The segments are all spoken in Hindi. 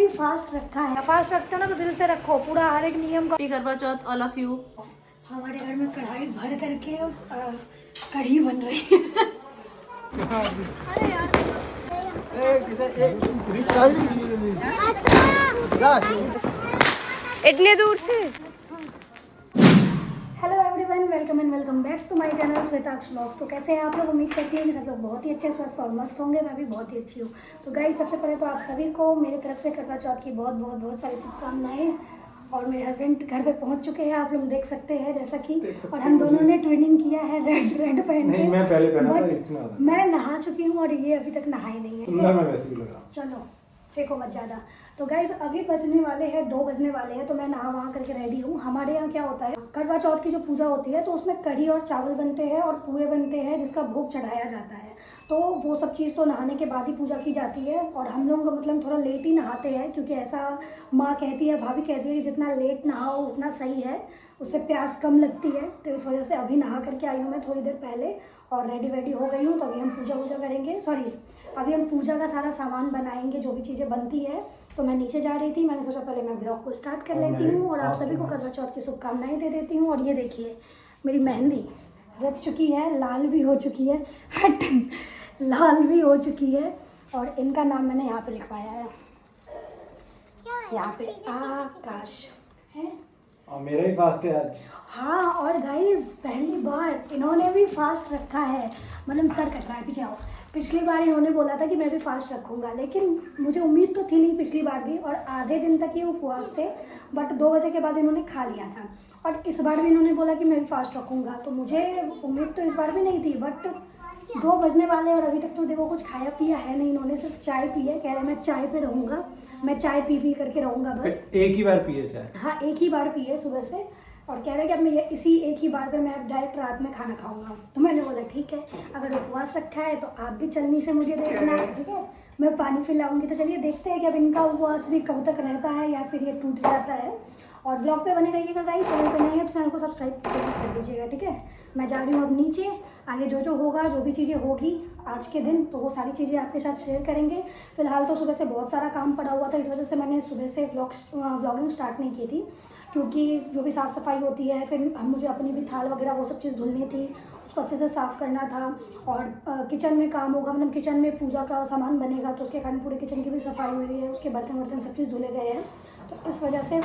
भी फास्ट रखा है। फास्ट रखते हो ना तो दिल से रखो, पूरा हर एक नियम का। करवा चौथ ऑल ऑफ यू। हमारे घर में कढ़ाई भर करके कढ़ी बन रही है। अरे यार इतने दूर से। Hello everyone, welcome and welcome back to my channel Shwetaksh vlogs. तो कैसे हैं आप लोग? उम्मीद करती हैं कि सब लोग बहुत ही अच्छे स्वस्थ और मस्त होंगे। मैं भी बहुत ही अच्छी हूँ। तो गाइस, सबसे पहले तो आप सभी को मेरी तरफ से करवा चौथ की बहुत सारी शुभकामनाएं। और मेरे हस्बैंड घर पे पहुंच चुके हैं, आप लोग देख सकते हैं जैसा कि। और हम दोनों ने ट्विनिंग किया है रेड पहन के। मैं पहले पहना था, इसमें मैं नहा चुकी हूँ और ये अभी तक नहाई नहीं है। मैं वैसे भी लगा। चलो फेंको मत ज़्यादा। तो गाइज अभी बजने वाले हैं 2 बजने वाले हैं। तो मैं नहा वहाँ करके रेडी हूँ। हमारे यहाँ क्या होता है, करवा चौथ की जो पूजा होती है तो उसमें कढ़ी और चावल बनते हैं और पुए बनते हैं जिसका भोग चढ़ाया जाता है। तो वो सब चीज़ तो नहाने के बाद ही पूजा की जाती है। और हम लोग मतलब थोड़ा लेट ही नहाते हैं, क्योंकि ऐसा माँ कहती है, भाभी कहती है कि जितना लेट नहाओ उतना सही है, उससे प्यास कम लगती है। तो इस वजह से अभी नहा करके आई हूँ मैं थोड़ी देर पहले और रेडी हो गई हूँ। तो अभी हम पूजा करेंगे। अभी हम पूजा का सारा सामान बनाएंगे, जो भी चीज़ें बनती है। तो मैं नीचे जा रही थी, मैंने सोचा पहले मैं ब्लॉग को स्टार्ट कर लेती हूँ और आप सभी को करवा चौथ की शुभकामनाएं दे देती हूँ। और ये देखिए मेरी मेहंदी रच चुकी है, लाल भी हो चुकी है, लाल भी हो चुकी है। और इनका नाम मैंने यहाँ पे लिखवाया है, यहाँ पे आकाश है। और मेरा ही फास्ट है आज। हाँ, और गाइस पहली बार इन्होंने भी फास्ट रखा है। मतलब सर कट रहा है, पीछे आओ। पिछली बार इन्होंने बोला था कि मैं भी फास्ट रखूँगा, लेकिन मुझे उम्मीद तो थी नहीं पिछली बार भी। और आधे दिन तक ही उपवास थे, बट 2 बजे के बाद इन्होंने खा लिया था। और इस बार भी इन्होंने बोला कि मैं भी फास्ट रखूँगा। तो मुझे उम्मीद तो इस बार भी नहीं थी, बट 2 बजने वाले और अभी तक तो देखो कुछ खाया पिया है नहीं। इन्होंने सिर्फ चाय पी है। कह रहे मैं चाय पे रहूँगा, मैं चाय पी करके रहूँगा बस। एक ही बार पिए चाय? हाँ, एक ही बार पिए सुबह से। और कह रहे कि अब मैं इसी एक ही बार पे मैं अब डायरेक्ट रात में खाना खाऊंगा। तो मैंने बोला ठीक है, अगर उपवास रखा है तो आप भी चलनी से मुझे देखना है, ठीक है। मैं पानी पिलाऊंगी। तो चलिए देखते हैं कि अब इनका उपवास भी कब तक रहता है या फिर ये टूट जाता है। और ब्लॉग पे बने रहिएगा गाइस। चैनल पे नहीं है तो चैनल को सब्सक्राइब जरूर कर दीजिएगा, ठीक है। मैं जा रही हूँ अब नीचे। आगे जो होगा, जो भी चीज़ें होगी आज के दिन, तो वो सारी चीज़ें आपके साथ शेयर करेंगे। फिलहाल तो सुबह से बहुत सारा काम पड़ा हुआ था, इस वजह से मैंने सुबह से व्लॉगिंग स्टार्ट नहीं की थी। क्योंकि जो भी साफ़ सफाई होती है, फिर मुझे अपनी भी थाल वगैरह वो सब चीज़ धुलनी थी, उसको अच्छे से साफ़ करना था। और किचन में काम होगा, मतलब किचन में पूजा का सामान बनेगा, तो उसके कारण पूरे किचन की भी सफाई हुई है, उसके बर्तन सब चीज़ धुले गए हैं। तो इस वजह से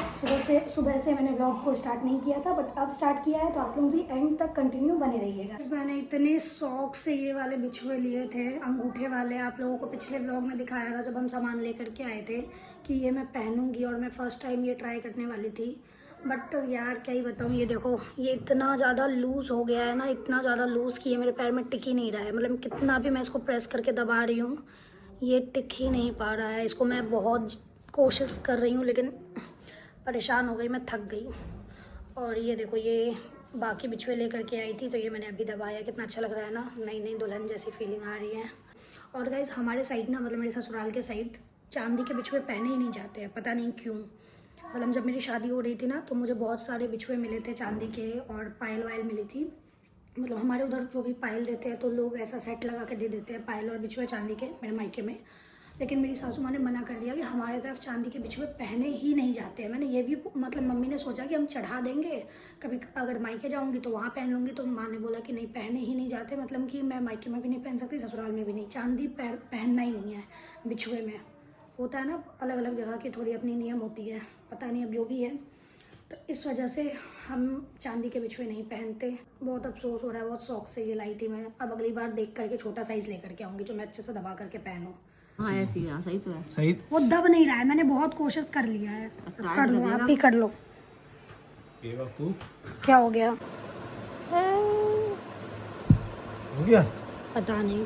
सुबह से मैंने व्लॉग को स्टार्ट नहीं किया था, बट अब स्टार्ट किया है। तो आप लोग भी एंड तक कंटिन्यू बने रहिएगा। मैंने इतने शौक से ये वाले बिछुए लिए थे, अंगूठे वाले। आप लोगों को पिछले व्लॉग में दिखाया था जब हम सामान लेकर के आए थे कि ये मैं पहनूंगी, और मैं फर्स्ट टाइम ये ट्राई करने वाली थी। बट यार क्या ही बताऊँ, ये देखो ये इतना ज़्यादा लूज़ हो गया है ना, इतना ज़्यादा लूज़ कि ये मेरे पैर में टिक ही नहीं रहा है। मतलब कितना भी मैं इसको प्रेस करके दबा रही हूँ, ये टिक ही नहीं पा रहा है। इसको मैं बहुत कोशिश कर रही हूँ, लेकिन परेशान हो गई, मैं थक गई। और ये देखो, ये बाकी बिछुए लेकर के आई थी, तो ये मैंने अभी दबाया। कितना अच्छा लग रहा है ना, नई दुल्हन जैसी फीलिंग आ रही है। और गाइस हमारे साइड ना, मतलब मेरे ससुराल के साइड चांदी के बिछुए पहने ही नहीं जाते हैं, पता नहीं क्यों। मतलब जब मेरी शादी हो रही थी ना, तो मुझे बहुत सारे बिछुए मिले थे चांदी के, और पायल वायल मिली थी। मतलब हमारे उधर जो भी पायल देते हैं तो लोग ऐसा सेट लगा के दे देते हैं, पायल और बिछुए चांदी के, मेरे मायके में। लेकिन मेरी सासू माँ ने मना कर दिया कि हमारे तरफ चांदी के बिछुए पहने ही नहीं जाते हैं। मैंने ये भी मतलब मम्मी ने सोचा कि हम चढ़ा देंगे, कभी अगर मायके जाऊँगी तो वहाँ पहन लूँगी। तो माँ ने बोला कि नहीं, पहने ही नहीं जाते। मतलब कि मैं मायके में भी नहीं पहन सकती, ससुराल में भी नहीं। चांदी पहनना ही नहीं है बिछुए में। होता है ना, अलग अलग जगह की थोड़ी अपनी नियम होती है, पता नहीं अब जो भी है। तो इस वजह से हम चांदी के बिछुए नहीं पहनते। बहुत अफसोस हो रहा है, बहुत शौक से ये लाई थी मैं। अब अगली बार देख करके छोटा साइज़ लेकर के आऊँगी, जो मैं अच्छे से दबा करके पहनूँ। हाँ ऐसी, हाँ सही तो है। सही। वो दब नहीं रहा है, मैंने बहुत कोशिश कर लिया है। कर लो, आप भी कर लो। क्या हो गया? हो गया पता नहीं।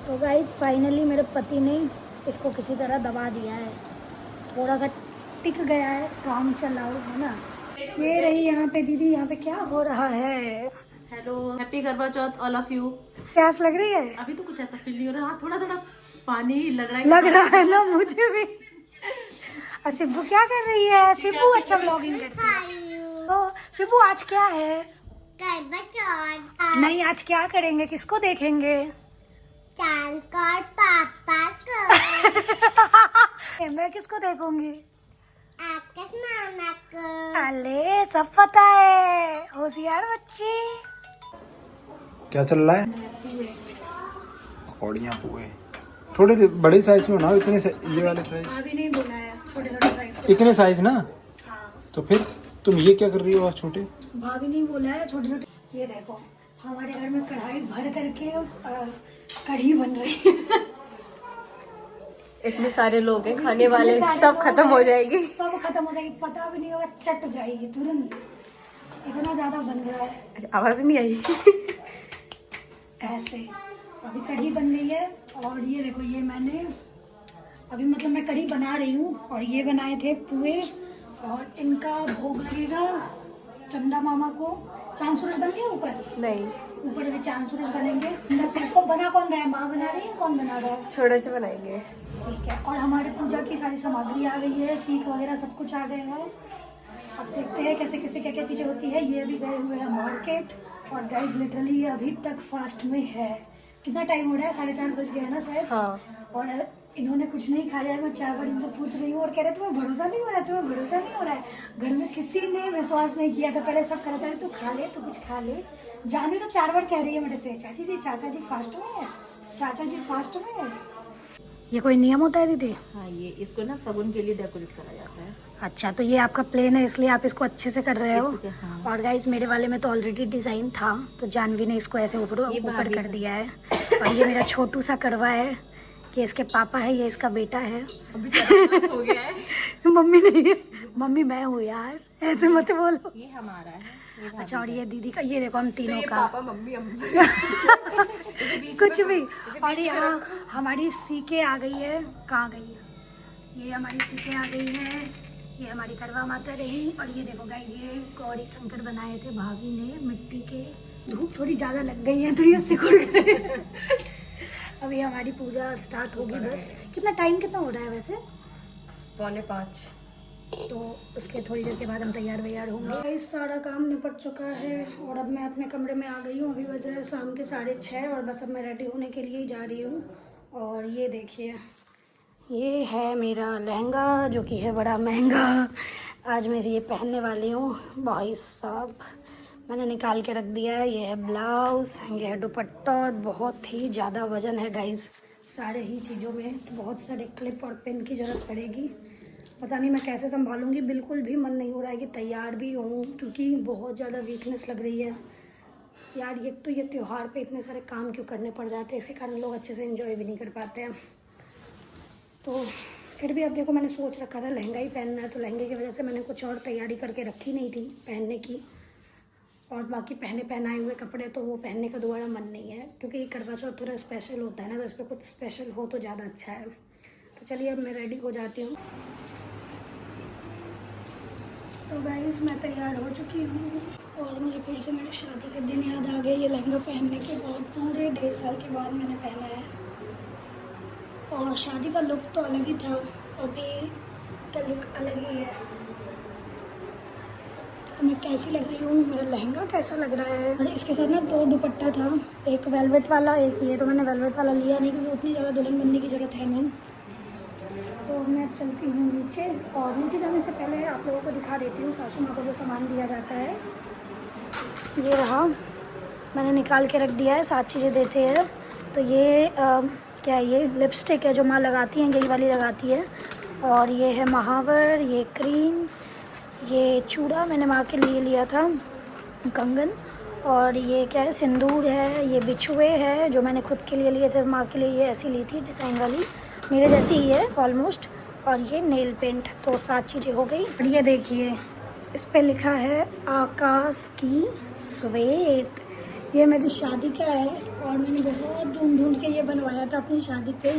तो गाइस फाइनली मेरे पति ने इसको किसी तरह दबा दिया है, थोड़ा सा टिक गया है, काम चलाओ है ना। ये रही यहाँ पे दीदी। यहाँ पे क्या हो रहा है? हेलो, हैप्पी करवा चौथ ऑल ऑफ यू। प्यास लग रही है? अभी तो कुछ ऐसा फील नहीं हो रहा। हाँ, थोड़ा पानी लग रहा है ना मुझे भी। और सिब्बू क्या कर रही है? सिब्बू अच्छा व्लॉगिंग करती है। तो सिब्बू आज क्या है? नहीं, आज क्या करेंगे? किसको देखेंगे? चांद और पापा को। मैं मैं किसको देखूंगी? आपका मामा को। अले सब पता है, होशियार बच्ची। क्या चल रहा है? पकौड़ियाँ हुए थोड़े बड़े साइज में बनाओ, इतने ये वाले साइज। अभी नहीं बोला है, छोटे छोटे साइज। इतने साइज ना? हाँ। तो फिर तुम ये क्या कर रही हो छोटे? भाभी नहीं बोला है, छोटे छोटे। ये देखो हमारे घर में कढ़ाई भर करके कढ़ी बन रही है। इतने सारे लोग हैं खाने इतने वाले, सारे सब लोग खत्म हो हैं, जाएगी। सब खत्म हो जाएगी, पता भी नहीं होगा, चट जाएगी तुरंत। इतना ज्यादा बन रहा है, आवाज नहीं आई। ऐसे। अभी कढ़ी बन रही है और ये देखो ये मैंने अभी मतलब मैं कढ़ी बना रही हूँ और ये बनाए थे पुए और इनका भोग लगेगा चंदा मामा को। चांद सूरज बन गया ऊपर? नहीं, ऊपर भी चांद सूरज बनेंगे। सबको बना कौन रहा है? माँ बना रही है, कौन बना रहा है? थोड़े से बनाएंगे। ठीक है। और हमारे पूजा की सारी सामग्री आ गई है, सीख वगैरह सब कुछ आ गया है। अब देखते हैं कैसे कैसे क्या क्या चीज़ें होती है। ये अभी गए हुए हैं मार्केट और गाइस लिटरली अभी तक फास्ट में है। कितना टाइम हो रहा है? 4:30 बज गया है ना शायद। हाँ। और इन्होंने कुछ नहीं खाया है। मैं 4 बार इनसे पूछ रही हूँ और कह रहे तुम्हें भरोसा नहीं हो रहा है, तुम्हें भरोसा नहीं हो रहा है। घर में किसी ने विश्वास नहीं किया था। पहले सब कह रहे थे तू खा ले, तू कुछ खा ले। जाने तो 4 बार कह रही है मेरे से, चाची जी चाचा जी फास्ट में है, चाचा जी फास्ट में है। ये कोई नियम होता है दीदी? हाँ, ये इसको ना सगुन के लिए डेकोरेट करा जाता है। अच्छा, तो ये आपका प्लेन है इसलिए आप इसको अच्छे से कर रहे हो। हाँ। और गाइस मेरे वाले में तो ऑलरेडी डिजाइन था, तो जानवी ने इसको ऐसे ऊपर ऊपर कर दिया है। और ये मेरा छोटू सा कड़वा है, ये इसके पापा है, ये इसका बेटा है। अभी तो हो गया है। मम्मी नहीं है, मम्मी मैं हूँ यार, ऐसे मत बोलो। ये हमारा है। अच्छा, और ये दीदी का, ये देखो हम तीनों ये का पापा मम्मी अम्मी। कुछ भी। और यहाँ हमारी सीके आ गई है, कहाँ गई है? ये हमारी सीके आ गई है, ये हमारी करवा माता रही। और ये देखो गाइस, ये गौरी शंकर बनाए थे भाभी ने मिट्टी के। धूप थोड़ी ज़्यादा लग गई है तो ये सिकुड़ गए। अभी हमारी पूजा स्टार्ट होगी बस। कितना टाइम कितना हो रहा है वैसे? 4:45। तो उसके थोड़ी देर के बाद हम तैयार वैयार होंगे। इस सारा काम निपट चुका है और अब मैं अपने कमरे में आ गई हूँ। अभी बज रहे हैं शाम के 6:30 और बस अब मैं रेडी होने के लिए ही जा रही हूँ। और ये देखिए, ये है मेरा लहंगा जो कि है बड़ा महंगा। आज मैं ये पहनने वाली हूँ। भाई साहब, मैंने निकाल के रख दिया है। ये है ब्लाउज़, ये है दुपट्टा और बहुत ही ज़्यादा वज़न है गाइज़ सारे ही चीज़ों में। तो बहुत सारे क्लिप और पिन की ज़रूरत पड़ेगी। पता नहीं मैं कैसे संभालूंगी। बिल्कुल भी मन नहीं हो रहा है कि तैयार भी हूँ, क्योंकि बहुत ज़्यादा वीकनेस लग रही है यार। ये तो ये त्यौहार पे इतने सारे काम क्यों करने पड़ जाते हैं, इसके कारण लोग अच्छे से एंजॉय भी नहीं कर पाते हैं। तो फिर भी अब देखो, मैंने सोच रखा था लहंगा ही पहनना है, तो लहंगे की वजह से मैंने कुछ और तैयारी करके रखी नहीं थी पहनने की। और बाकी पहनाए हुए कपड़े तो वो पहनने का दोबारा मन नहीं है, क्योंकि करवा चौथ थोड़ा स्पेशल होता है ना, तो इस पर कुछ स्पेशल हो तो ज़्यादा अच्छा है। तो चलिए अब मैं रेडी हो जाती हूँ। तो गाइस मैं तैयार हो चुकी हूँ और मुझे फिर से मेरे शादी के दिन याद आ गए। ये लहंगा पहनने के बाद पूरे 1.5 साल के बाद मैंने पहना है और शादी का लुक तो अलग ही था, अभी का लुक अलग ही है। तो मैं कैसी लग रही हूँ, मेरा लहंगा कैसा लग रहा है। और इसके साथ ना 2 दुपट्टा था, एक वेलवेट वाला, एक ये। तो मैंने वेलवेट वाला लिया नहीं क्योंकि उतनी ज़्यादा दुल्हन बनने की ज़रूरत है नहीं। तो मैं चलती हूँ नीचे और नीचे जाने से पहले आप लोगों को दिखा देती हूँ सासू माँ को जो सामान दिया जाता है। ये रहा, मैंने निकाल के रख दिया है। 7 चीज़ें देते हैं। तो ये क्या है, ये लिपस्टिक है जो माँ लगाती हैं, यही वाली लगाती है। और ये है महावर, ये क्रीम, ये चूड़ा मैंने माँ के लिए लिया था, कंगन। और ये क्या है, सिंदूर है, ये बिछुए है जो मैंने खुद के लिए लिए थे, माँ के लिए ये ऐसी ली थी डिज़ाइन वाली, मेरे जैसी ही है ऑलमोस्ट। और ये नेल पेंट। तो 7 चीज़ें हो गई। और ये देखिए, इस पे लिखा है आकाश की श्वेत। ये मेरी शादी का है और मैंने बहुत ढूंढ के ये बनवाया था अपनी शादी पे।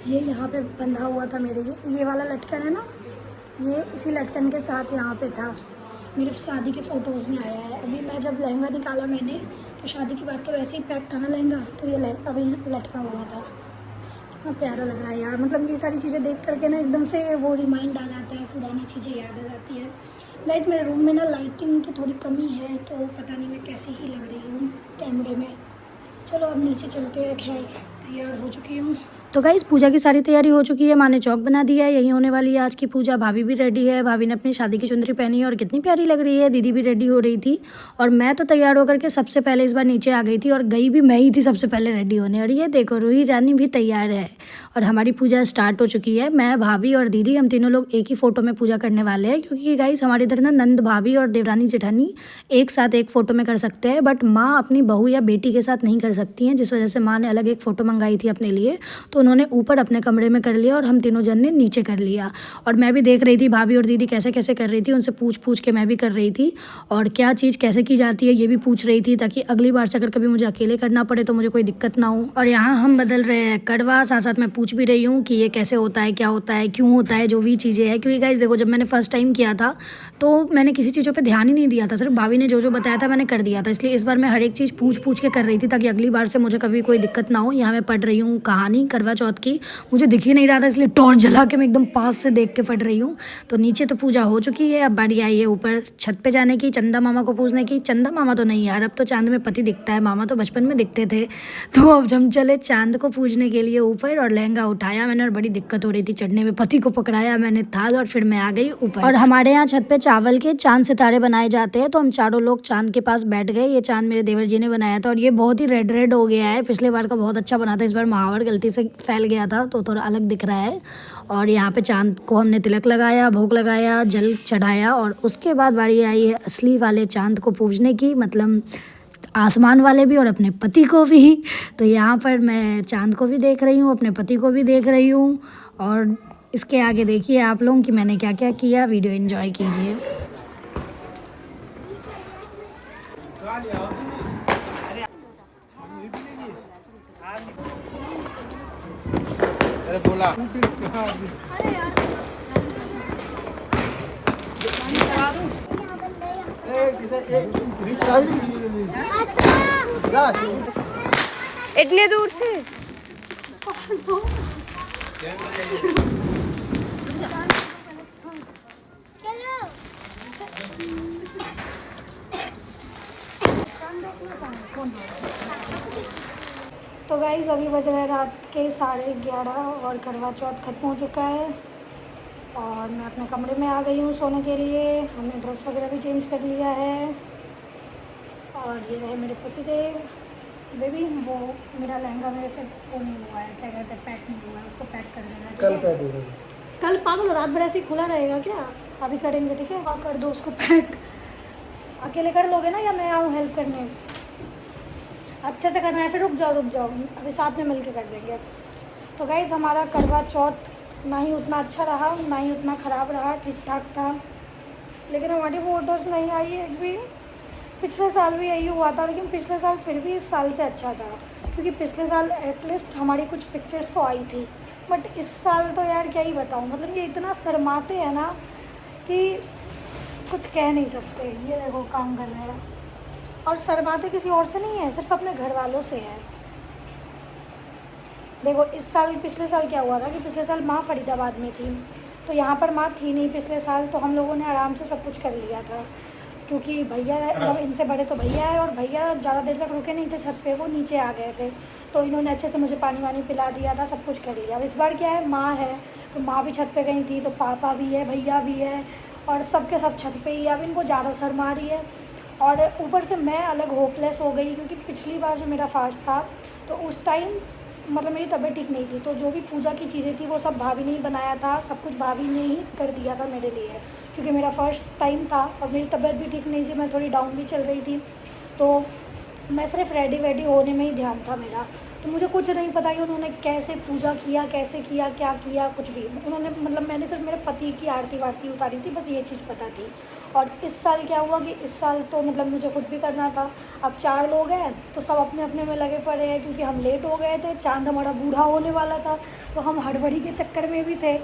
ये यहाँ पे बंधा हुआ था मेरे लिए। ये वाला लटकन है ना, ये इसी लटकन के साथ यहाँ पे था। मेरे शादी के फ़ोटोज़ में आया है। अभी मैं जब लहंगा निकाला मैंने, तो शादी की बात तो वैसे ही पैक था ना लहंगा, तो ये अभी लटका हुआ था। कितना प्यारा लग रहा है यार। मतलब ये सारी चीज़ें देख करके ना एकदम से वो रिमाइंड आ जाता है, पुरानी चीज़ें याद आ जाती है। लाइट मेरे रूम में ना लाइटिंग की थोड़ी कमी है, तो पता नहीं मैं कैसी ही लग रही हूँ कैमरे में। चलो अब नीचे चलते हैं। खैर तैयार हो चुकी हूँ तो गाइस पूजा की सारी तैयारी हो चुकी है, माँ ने चौक बना दिया है, यही होने वाली है आज की पूजा। भाभी भी रेडी है, भाभी ने अपनी शादी की चुंदरी पहनी है और कितनी प्यारी लग रही है। दीदी भी रेडी हो रही थी और मैं तो तैयार होकर के सबसे पहले इस बार नीचे आ गई थी और गई भी मैं ही थी सबसे पहले रेडी होने। और ये देखो रूही रानी भी तैयार है और हमारी पूजा स्टार्ट हो चुकी है। मैं, भाभी और दीदी हम तीनों लोग एक ही फ़ोटो में पूजा करने वाले हैं, क्योंकि गाइस हमारे इधर ना नंद भाभी और देवरानी जेठानी एक साथ एक फ़ोटो में कर सकते हैं, बट माँ अपनी बहू या बेटी के साथ नहीं कर सकती हैं, जिस वजह से माँ ने अलग एक फ़ोटो मंगाई थी अपने लिए। तो उन्होंने ऊपर अपने कमरे में कर लिया और हम तीनों जन ने नीचे कर लिया। और मैं भी देख रही थी भाभी और दीदी कैसे कैसे कर रही थी, उनसे पूछ के मैं भी कर रही थी और क्या चीज़ कैसे की जाती है ये भी पूछ रही थी, ताकि अगली बार से अगर कभी मुझे अकेले करना पड़े तो मुझे कोई दिक्कत ना हो। और यहाँ हम बदल रहे हैं कड़वा, साथ साथ मैं पूछ भी रही हूँ कि ये कैसे होता है, क्या होता है, क्यों होता है, जो भी चीज़ें हैं। क्योंकि गाइस देखो, जब मैंने फर्स्ट टाइम किया था तो मैंने किसी चीज़ों पर ध्यान ही नहीं दिया था, सिर्फ भाभी ने जो बताया था मैंने कर दिया था। इसलिए इस बार मैं हर एक चीज़ पूछ के कर रही थी, ताकि अगली बार से मुझे कभी कोई दिक्कत ना हो। यहाँ मैं पढ़ रही हूँ कहानी करवा चौथ की, मुझे दिख ही नहीं रहा था इसलिए टॉर्च जला के मैं एकदम पास से देख के पढ़ रही हूँ। तो नीचे तो पूजा हो चुकी है, अब बारी आई है ऊपर छत पे जाने की, चंदा मामा को पूजने की। चंदा मामा तो नहीं यार, अब तो चांद में पति दिखता है, मामा तो बचपन में दिखते थे। तो अब हम चले चांद को पूजने के लिए ऊपर और लहंगा उठाया मैंने और बड़ी दिक्कत हो रही थी चढ़ने में। पति को पकड़ाया मैंने थाल और फिर मैं आ गई ऊपर। और हमारे यहाँ छत पे चावल के चांद सितारे बनाए जाते हैं, तो हम चारों लोग चांद के पास बैठ गए। ये चांद मेरे देवर जी ने बनाया था और ये बहुत ही रेड हो गया है, पिछले बार का बहुत अच्छा बना था, इस बार महावर गलती से फैल गया था तो थोड़ा अलग दिख रहा है। और यहाँ पे चांद को हमने तिलक लगाया, भोग लगाया, जल चढ़ाया और उसके बाद बारी आई है असली वाले चांद को पूजने की, मतलब आसमान वाले भी और अपने पति को भी। तो यहाँ पर मैं चांद को भी देख रही हूँ, अपने पति को भी देख रही हूँ। और इसके आगे देखिए आप लोग कि मैंने क्या क्या किया, वीडियो एंजॉय कीजिए। अरे बोला इतने दूर से तो गाइस अभी बज रहे रात के 11:30 और करवा चौथ खत्म हो चुका है और मैं अपने कमरे में आ गई हूँ सोने के लिए। हमने ड्रेस वगैरह भी चेंज कर लिया है और ये रहे मेरे पतिदेव। बेबी वो मेरा लहंगा मेरे से वो नहीं हुआ है, क्या कहते हैं, पैक नहीं हुआ है, उसको पैक कर देना है। कल पैक हो जाएगा। कल पागल रात भर ऐसे ही खुला रहेगा क्या? अभी करेंगे, ठीक है? हाँ कर दो उसको पैक। अकेले कर लोगे ना या मैं आऊँ हेल्प करने? अच्छे से करना है, फिर रुक जाओ, अभी साथ में मिल के कर देंगे। तो गाइस हमारा करवा चौथ ना ही उतना अच्छा रहा ना ही उतना ख़राब रहा, ठीक ठाक था। लेकिन हमारी फ़ोटोज़ नहीं आई एक भी। पिछले साल भी यही हुआ था, लेकिन पिछले साल फिर भी इस साल से अच्छा था, क्योंकि पिछले साल एटलीस्ट हमारी कुछ पिक्चर्स तो आई थी। बट इस साल तो यार क्या ही बताऊँ, मतलब ये इतना शर्माते हैं ना कि कुछ कह नहीं सकते। ये देखो काम कर रहे हैं और शर्माते किसी और से नहीं है, सिर्फ अपने घर वालों से है। देखो इस साल, पिछले साल क्या हुआ था कि पिछले साल माँ फरीदाबाद में थी, तो यहाँ पर माँ थी नहीं पिछले साल, तो हम लोगों ने आराम से सब कुछ कर लिया था, क्योंकि भैया मतलब इनसे बड़े तो भैया है और भैया ज़्यादा देर तक रुके नहीं थे छत पे, वो नीचे आ गए थे, तो इन्होंने अच्छे से मुझे पानी वानी पिला दिया था, सब कुछ कर लिया। अब इस बार क्या है, माँ है तो माँ भी छत पे गई थी, तो पापा भी है, भैया भी है और सबके सब छत पे ही। अब इनको ज़्यादा शर्म आ रही है और ऊपर से मैं अलग होपलेस हो गई, क्योंकि पिछली बार जो मेरा फास्ट था तो उस टाइम मतलब मेरी तबीयत ठीक नहीं थी, तो जो भी पूजा की चीज़ें थी वो सब भाभी ने ही बनाया था, सब कुछ भाभी ने ही कर दिया था मेरे लिए, क्योंकि मेरा फर्स्ट टाइम था और मेरी तबीयत भी ठीक नहीं थी, मैं थोड़ी डाउन भी चल रही थी, तो मैं सिर्फ रेडी होने में ही ध्यान था मेरा। तो मुझे कुछ नहीं पता कि उन्होंने कैसे पूजा किया, कैसे किया, क्या किया, कुछ भी उन्होंने, मतलब मैंने सिर्फ मेरे पति की आरती वारती उतारी थी, बस ये चीज़ पता थी। और इस साल क्या हुआ कि इस साल तो मतलब मुझे खुद भी करना था। अब 4 लोग हैं तो सब अपने अपने में लगे पड़े हैं, क्योंकि हम लेट हो गए थे, चांद हमारा बूढ़ा होने वाला था, तो हम हड़बड़ी के चक्कर में भी थे।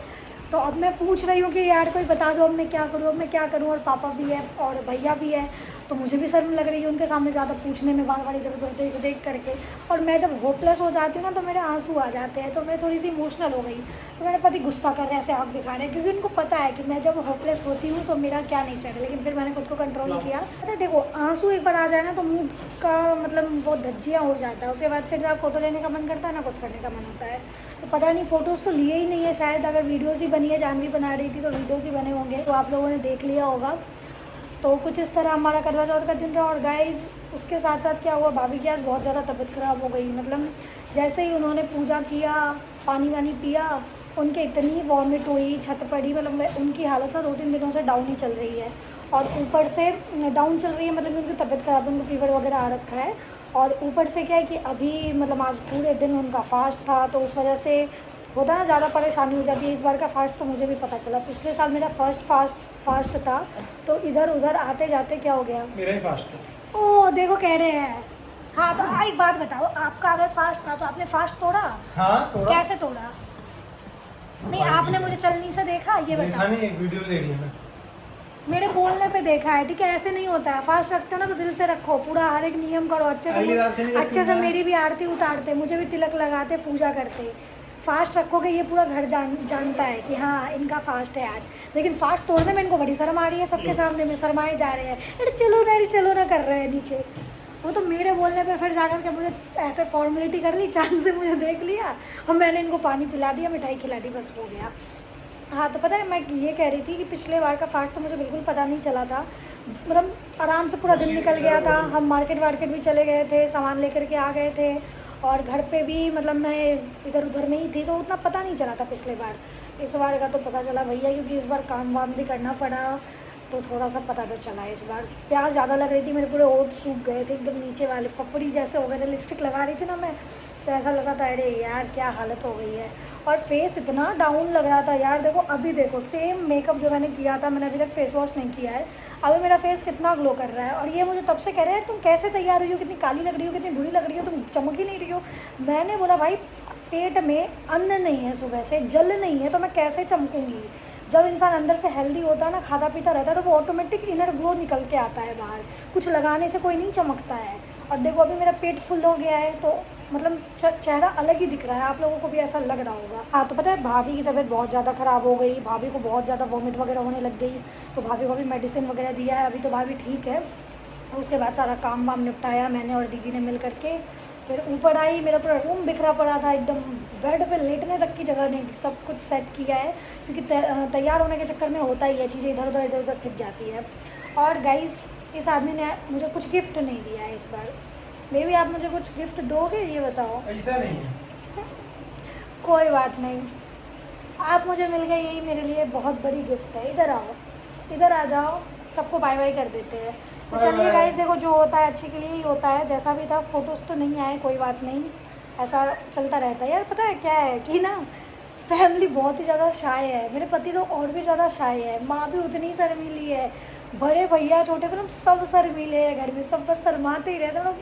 तो अब मैं पूछ रही हूँ कि यार कोई बता दो अब मैं क्या करूँ, अब मैं क्या करूँ। और पापा भी है और भैया भी है, तो मुझे भी शर्म लग रही है उनके सामने ज़्यादा पूछने में, बार बार इधर उधर देख देख करके। और मैं जब होपलेस हो जाती हूँ ना तो मेरे आंसू आ जाते हैं, तो मैं थोड़ी सी इमोशनल हो गई। तो मेरे पति गुस्सा कर रहे हैं, ऐसे आँख दिखा रहे हैं, क्योंकि उनको पता है कि मैं जब होपलेस होती हूँ तो मेरा क्या नेचर है। लेकिन फिर मैंने खुद को कंट्रोल किया। अच्छा देखो, आंसू एक बार आ जाए ना तो मुँह का मतलब बहुत धज्जियाँ हो जाता है, उसके बाद फिर ना फ़ोटो लेने का मन करता है ना कुछ करने का मन होता है। तो पता नहीं, फ़ोटोज़ तो लिए ही नहीं है शायद, अगर वीडियोज़ ही बनी है, जानवी बना रही थी तो वीडियोज़ ही बने होंगे, तो आप लोगों ने देख लिया होगा। तो कुछ इस तरह हमारा करवा चौथ का दिन रहा। और गाइस उसके साथ साथ क्या हुआ, भाभी की आज बहुत ज़्यादा तबीयत ख़राब हो गई। मतलब जैसे ही उन्होंने पूजा किया, पानी वानी पिया, उनके इतनी वॉमिट हुई, छत पड़ी, मतलब उनकी हालत ना 2-3 दिनों से डाउन ही चल रही है। और ऊपर से डाउन चल रही है मतलब उनकी तबीयत ख़राब, उनको फीवर वगैरह आ रखा है। और ऊपर से क्या है कि अभी मतलब आज पूरे दिन उनका फास्ट था, तो उस वजह से होता ना ज़्यादा परेशानी हो जाती है। इस बार का फास्ट तो मुझे भी पता चला, पिछले साल मेरा फर्स्ट फास्ट था, तो इधर उधर आते जाते क्या हो गया, मेरा ही फास्ट है। ओ देखो कह रहे हैं। हाँ तो एक बात बताओ, आपका अगर फास्ट था तो आपने फास्ट तोड़ा? हाँ तोड़ा। कैसे तोड़ा? नहीं आपने मुझे चलनी से देखा, ये बताओ। नहीं, एक वीडियो देख लिया मेरे बोलने पे देखा है, ठीक है? ऐसे नहीं होता है। फास्ट रखते हो ना तो दिल से रखो, पूरा हर एक नियम करो अच्छे से मेरी भी आरती उतारते, मुझे भी तिलक लगाते, पूजा करते। फास्ट रखोगे ये पूरा घर जानता है कि हाँ इनका फास्ट है आज। लेकिन फास्ट तोड़ने में इनको बड़ी शर्म आ रही है, सबके सामने में शर्माए जा रहे हैं, अरे चलो ना कर रहे हैं नीचे। वो तो मेरे बोलने पे फिर जाकर के मुझे ऐसे फॉर्मेलिटी कर ली, चांद से मुझे देख लिया और मैंने इनको पानी पिला दिया, मिठाई खिला दी, बस हो गया। हाँ तो पता है मैं ये कह रही थी कि पिछले बार का फास्ट तो मुझे बिल्कुल पता नहीं चला था। मतलब आराम से पूरा दिन निकल गया था, हम मार्केट भी चले गए थे, सामान लेकर के आ गए थे, और घर पे भी मतलब मैं इधर उधर में ही थी, तो उतना पता नहीं चला था पिछले बार। इस बार का तो पता चला भैया, क्योंकि इस बार काम वाम भी करना पड़ा, तो थोड़ा सा पता तो चला। इस बार प्यास ज़्यादा लग रही थी, मेरे पूरे होंठ सूख गए थे एकदम, नीचे वाले पपड़ी जैसे हो गए थे। लिपस्टिक लगा रही थी ना मैं, तो ऐसा लगा था अरे यार क्या हालत हो गई है। और फेस इतना डाउन लग रहा था यार। देखो अभी देखो, सेम मेकअप जो मैंने किया था, मैंने अभी तक फेस वॉश नहीं किया है, अभी मेरा फेस कितना ग्लो कर रहा है। और ये मुझे तब से कह रहे हैं तुम कैसे तैयार हुई हो, कितनी काली लग रही हो, कितनी बुरी लग रही हो, तुम चमक ही नहीं रही हो। मैंने बोला भाई पेट में अन्न नहीं है, सुबह से जल नहीं है, तो मैं कैसे चमकूंगी। जब इंसान अंदर से हेल्दी होता है ना, खाता पीता रहता है, तो वो ऑटोमेटिक इनर ग्लो निकल के आता है बाहर, कुछ लगाने से कोई नहीं चमकता है। और देखो अभी मेरा पेट फुल हो गया है, तो मतलब चेहरा अलग ही दिख रहा है, आप लोगों को भी ऐसा लग रहा होगा। हाँ तो पता है भाभी की तबीयत बहुत ज़्यादा ख़राब हो गई, भाभी को बहुत ज़्यादा वॉमिट वगैरह होने लग गई, तो भाभी को भी मेडिसिन वगैरह दिया है, अभी तो भाभी ठीक है। उसके बाद सारा काम वाम निपटाया मैंने और दीदी ने मिल करके, फिर ऊपर आई, मेरा पूरा रूम बिखरा पड़ा था एकदम, बेड पे लेटने तक की जगह नहीं थी, सब कुछ सेट किया है, क्योंकि तैयार होने के चक्कर में होता ही है, चीज़ें इधर उधर फिट जाती है। और गाइस इस आदमी ने मुझे कुछ गिफ्ट नहीं दिया है इस बार, मे भी आप मुझे कुछ गिफ्ट दोगे ये बताओ? ऐसा नहीं है। कोई बात नहीं, आप मुझे मिल गए, यही मेरे लिए बहुत बड़ी गिफ्ट है। इधर आओ, इधर आ जाओ, सबको बाय बाय कर देते हैं। तो चलिए गाइस, देखो जो होता है अच्छे के लिए ही होता है, जैसा भी था। फ़ोटोज़ तो नहीं आए, कोई बात नहीं, ऐसा चलता रहता है यार। पता है क्या है कि ना फैमिली बहुत ही ज़्यादा शाय है, मेरे पति तो और भी ज़्यादा शाय है, माँ भी उतनी शर्मीली है, बड़े भैया छोटे मतलब सब शर्मीले हैं घर में, सब बस शर्माते ही रहते हैं।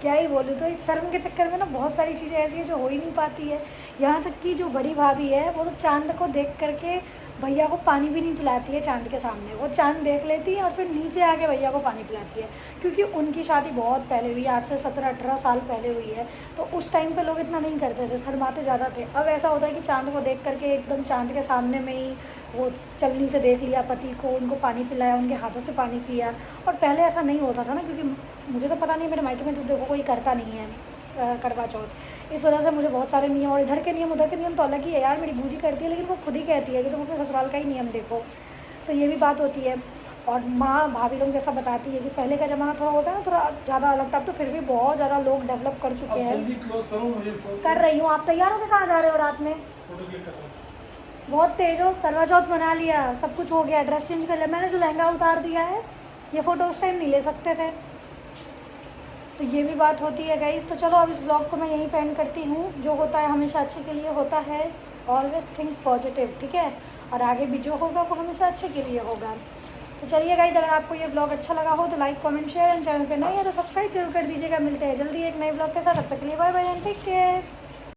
क्या ही बोलूँ, तो इस शर्म के चक्कर में ना बहुत सारी चीज़ें ऐसी हैं जो हो ही नहीं पाती है। यहाँ तक कि जो बड़ी भाभी है वो तो चांद को देख करके भैया को पानी भी नहीं पिलाती है चांद के सामने, वो चांद देख लेती है और फिर नीचे आके भैया को पानी पिलाती है, क्योंकि उनकी शादी बहुत पहले हुई है, आज से 17-18 साल पहले हुई है। तो उस टाइम पे लोग इतना नहीं करते थे, शर्माते ज़्यादा थे। अब ऐसा होता है कि चांद को देख करके एकदम चांद के सामने में ही वो चलनी से देख लिया पति को, उनको पानी पिलाया, उनके हाथों से पानी पिया। और पहले ऐसा नहीं होता था ना, क्योंकि मुझे तो पता नहीं, मेरे मायके में तो देखो कोई करता नहीं है करवा चौथ, इस वजह से मुझे बहुत सारे नियम, और इधर के नियम उधर के नियम तो अलग ही है यार। मेरी बूजी करती है, लेकिन वो खुद ही कहती है कि तुम अपने ससुराल का ही नियम देखो, तो ये भी बात होती है। और माँ भाभी लोग जैसा बताती है कि पहले का ज़माना थोड़ा होता है ना, थोड़ा ज़्यादा अलग था, अब तो फिर भी बहुत ज़्यादा लोग डेवलप कर चुके हैं। कर रही हूँ, आप तैयार होकर कहाँ जा रहे हो रात में? बहुत तेज हो, करवा चौथ मना लिया, सब कुछ हो गया, ड्रेस चेंज कर लिया, मैंने जो लहंगा उतार दिया है, ये फ़ोटो उस टाइम नहीं ले सकते थे, तो ये भी बात होती है गाइस। तो चलो अब इस ब्लॉग को मैं यहीं पे एंड करती हूँ। जो होता है हमेशा अच्छे के लिए होता है, ऑलवेज थिंक पॉजिटिव, ठीक है? और आगे भी जो होगा वो हमेशा अच्छे के लिए होगा। तो चलिए गाइस, अगर आपको ये ब्लॉग अच्छा लगा हो तो like comment share, and channel पे नए है तो सब्सक्राइब जरूर कर दीजिएगा। मिलते हैं जल्दी एक नए ब्लॉग के साथ, तब तक के लिए bye bye and take care.